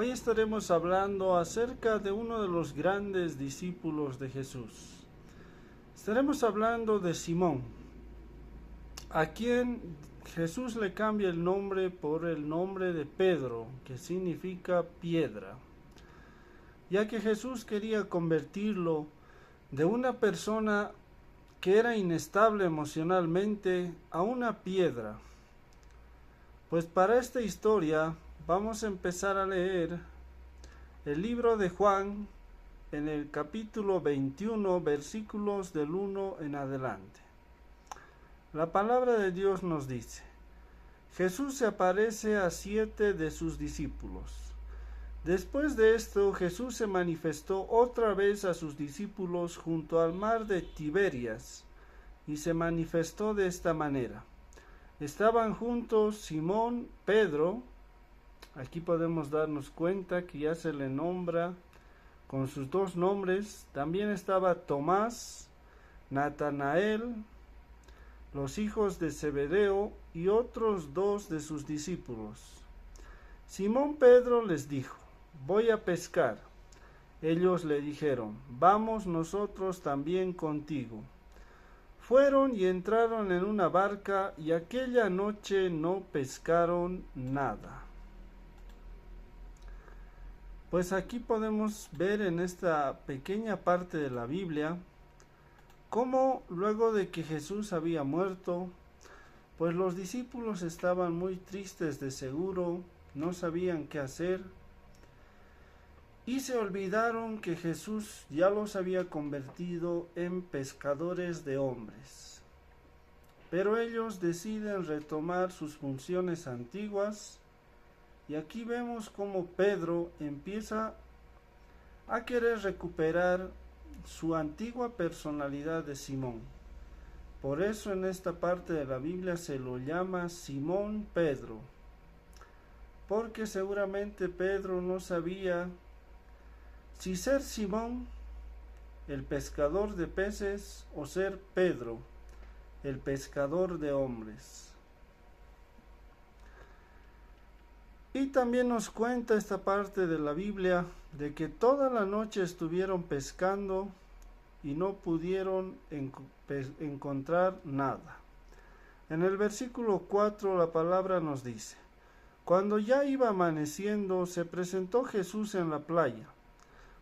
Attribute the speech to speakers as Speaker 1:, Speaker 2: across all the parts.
Speaker 1: Hoy estaremos hablando acerca de uno de los grandes discípulos de Jesús. Estaremos hablando de Simón, a quien Jesús le cambia el nombre por el nombre de Pedro, que significa piedra, ya que Jesús quería convertirlo de una persona que era inestable emocionalmente a una piedra. Pues para esta historia vamos a empezar a leer el libro de Juan en el capítulo 21, versículos del 1 en adelante. La palabra de Dios nos dice: Jesús se aparece a 7 de sus discípulos. Después de esto, Jesús se manifestó otra vez a sus discípulos junto al mar de Tiberias, y se manifestó de esta manera. Estaban juntos Simón, Pedro. Aquí podemos darnos cuenta que ya se le nombra con sus dos nombres. También estaba Tomás, Natanael, los hijos de Zebedeo y otros 2 de sus discípulos. Simón Pedro les dijo: voy a pescar. Ellos le dijeron: vamos nosotros también contigo. Fueron y entraron en una barca, y aquella noche no pescaron nada. Pues aquí podemos ver en esta pequeña parte de la Biblia cómo luego de que Jesús había muerto, pues los discípulos estaban muy tristes de seguro, no sabían qué hacer, y se olvidaron que Jesús ya los había convertido en pescadores de hombres. Pero ellos deciden retomar sus funciones antiguas, y aquí vemos cómo Pedro empieza a querer recuperar su antigua personalidad de Simón. Por eso en esta parte de la Biblia se lo llama Simón Pedro, porque seguramente Pedro no sabía si ser Simón, el pescador de peces, o ser Pedro, el pescador de hombres. Y también nos cuenta esta parte de la Biblia de que toda la noche estuvieron pescando y no pudieron encontrar nada. En el versículo 4 la palabra nos dice: cuando ya iba amaneciendo, se presentó Jesús en la playa.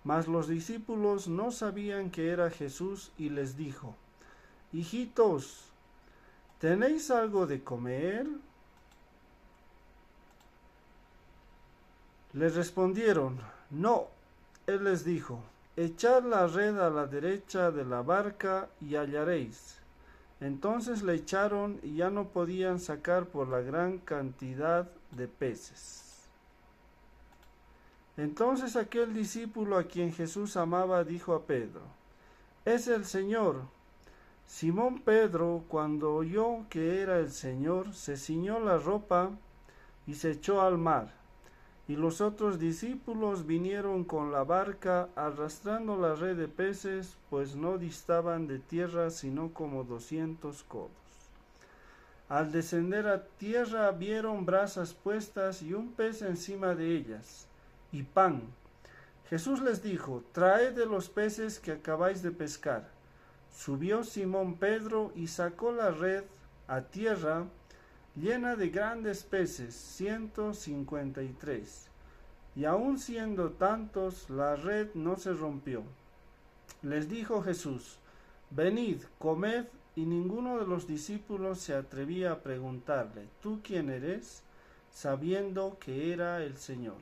Speaker 1: Mas los discípulos no sabían que era Jesús, y les dijo: hijitos, ¿tenéis algo de comer? Les respondieron: no. Él les dijo: echad la red a la derecha de la barca y hallaréis. Entonces le echaron, y ya no podían sacar por la gran cantidad de peces. Entonces aquel discípulo a quien Jesús amaba dijo a Pedro: es el Señor. Simón Pedro, cuando oyó que era el Señor, se ciñó la ropa y se echó al mar. Y los otros discípulos vinieron con la barca arrastrando la red de peces, pues no distaban de tierra sino como 200 codos. Al descender a tierra vieron brasas puestas y un pez encima de ellas, y pan. Jesús les dijo: traed de los peces que acabáis de pescar. Subió Simón Pedro y sacó la red a tierra, llena de grandes peces, 153. Y aun siendo tantos, la red no se rompió. Les dijo Jesús: venid, comed. Y ninguno de los discípulos se atrevía a preguntarle: ¿tú quién eres?, sabiendo que era el Señor.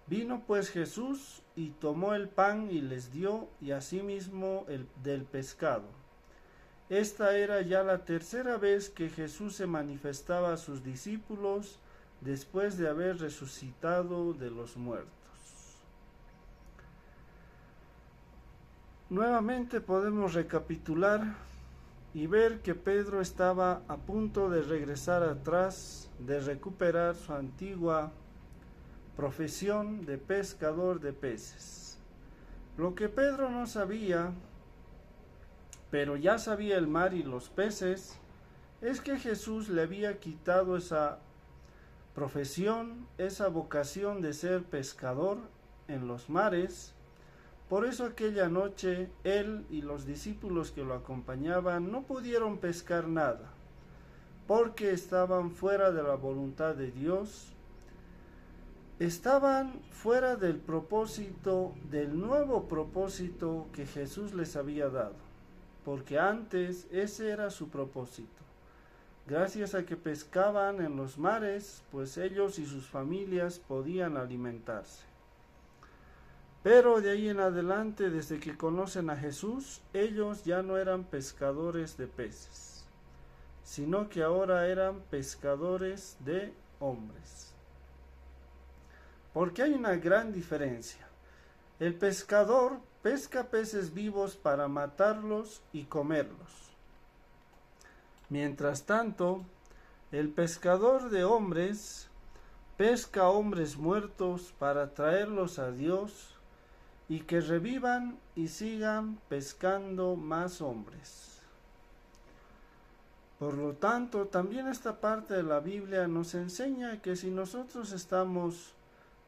Speaker 1: Vino pues Jesús y tomó el pan y les dio, y asimismo del pescado. Esta era ya la tercera vez que Jesús se manifestaba a sus discípulos después de haber resucitado de los muertos. Nuevamente podemos recapitular y ver que Pedro estaba a punto de regresar atrás, de recuperar su antigua profesión de pescador de peces. Lo que Pedro no sabía, pero ya sabía el mar y los peces, es que Jesús le había quitado esa profesión, esa vocación de ser pescador en los mares. Por eso aquella noche él y los discípulos que lo acompañaban no pudieron pescar nada, porque estaban fuera de la voluntad de Dios, estaban fuera del propósito, del nuevo propósito que Jesús les había dado, porque antes ese era su propósito. Gracias a que pescaban en los mares, pues ellos y sus familias podían alimentarse. Pero de ahí en adelante, desde que conocen a Jesús, ellos ya no eran pescadores de peces, sino que ahora eran pescadores de hombres. Porque hay una gran diferencia. El pescador pesca peces vivos para matarlos y comerlos. Mientras tanto, el pescador de hombres pesca hombres muertos para traerlos a Dios y que revivan y sigan pescando más hombres. Por lo tanto, también esta parte de la Biblia nos enseña que si nosotros estamos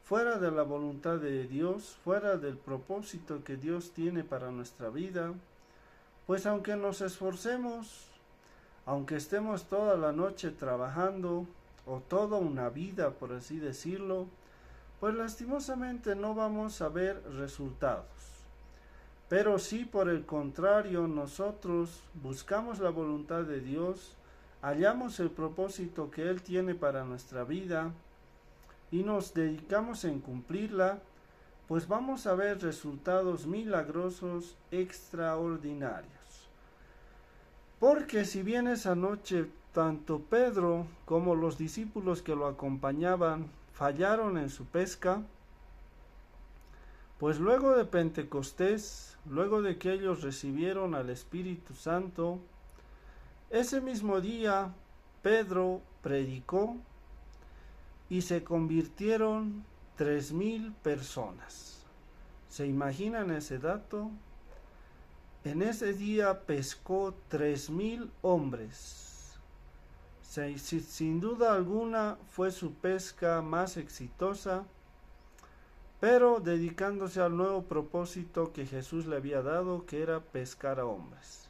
Speaker 1: fuera de la voluntad de Dios, fuera del propósito que Dios tiene para nuestra vida, pues aunque nos esforcemos, aunque estemos toda la noche trabajando, o toda una vida, por así decirlo, pues lastimosamente no vamos a ver resultados. Pero si por el contrario nosotros buscamos la voluntad de Dios, hallamos el propósito que Él tiene para nuestra vida y nos dedicamos en cumplirla, pues vamos a ver resultados milagrosos extraordinarios. Porque si bien esa noche tanto Pedro como los discípulos que lo acompañaban fallaron en su pesca, pues luego de Pentecostés, luego de que ellos recibieron al Espíritu Santo, ese mismo día Pedro predicó y se convirtieron 3,000 personas. ¿Se imaginan ese dato? En ese día pescó 3,000 hombres. Sin duda alguna fue su pesca más exitosa, pero dedicándose al nuevo propósito que Jesús le había dado, que era pescar a hombres.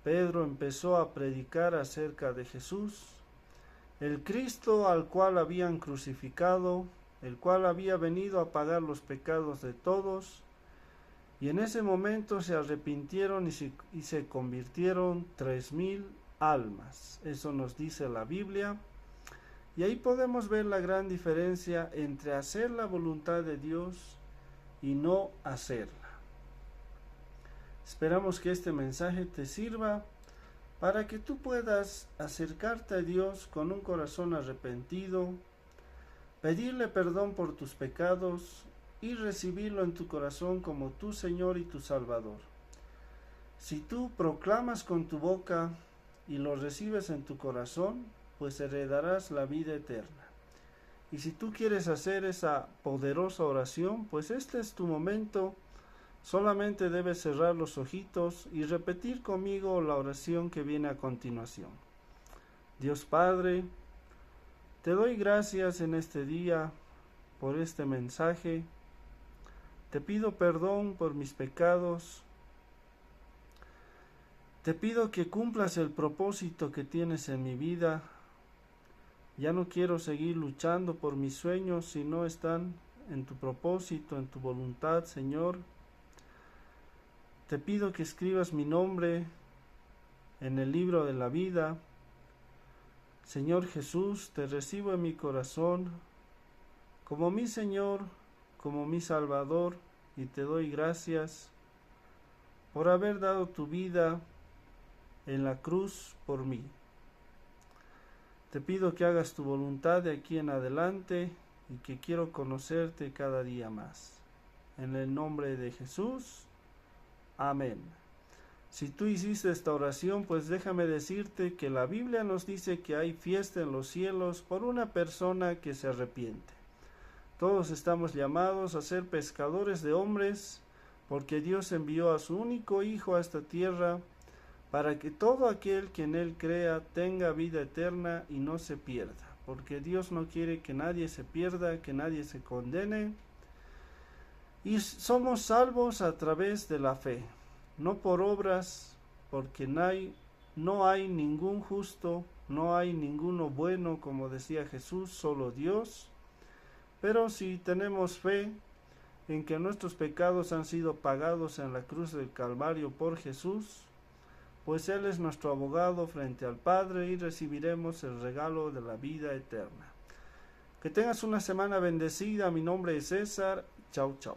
Speaker 1: Pedro empezó a predicar acerca de Jesús, el Cristo al cual habían crucificado, el cual había venido a pagar los pecados de todos, y en ese momento se arrepintieron y se convirtieron 3,000 almas. Eso nos dice la Biblia. Y ahí podemos ver la gran diferencia entre hacer la voluntad de Dios y no hacerla. Esperamos que este mensaje te sirva para que tú puedas acercarte a Dios con un corazón arrepentido, pedirle perdón por tus pecados y recibirlo en tu corazón como tu Señor y tu Salvador. Si tú proclamas con tu boca y lo recibes en tu corazón, pues heredarás la vida eterna. Y si tú quieres hacer esa poderosa oración, pues este es tu momento. Solamente debes cerrar los ojitos y repetir conmigo la oración que viene a continuación. Dios Padre, te doy gracias en este día por este mensaje. Te pido perdón por mis pecados. Te pido que cumplas el propósito que tienes en mi vida. Ya no quiero seguir luchando por mis sueños si no están en tu propósito, en tu voluntad, Señor. Te pido que escribas mi nombre en el libro de la vida. Señor Jesús, te recibo en mi corazón como mi Señor, como mi Salvador, y te doy gracias por haber dado tu vida en la cruz por mí. Te pido que hagas tu voluntad de aquí en adelante y que quiero conocerte cada día más. En el nombre de Jesús, amén. Si tú hiciste esta oración, pues déjame decirte que la Biblia nos dice que hay fiesta en los cielos por una persona que se arrepiente. Todos estamos llamados a ser pescadores de hombres, porque Dios envió a su único Hijo a esta tierra para que todo aquel que en Él crea tenga vida eterna y no se pierda. porque Dios no quiere que nadie se pierda, que nadie se condene. Y somos salvos a través de la fe, no por obras, porque no hay ningún justo, no hay ninguno bueno, como decía Jesús, solo Dios. Pero si tenemos fe en que nuestros pecados han sido pagados en la cruz del Calvario por Jesús, pues Él es nuestro abogado frente al Padre y recibiremos el regalo de la vida eterna. Que tengas una semana bendecida. Mi nombre es César. Chau, chau.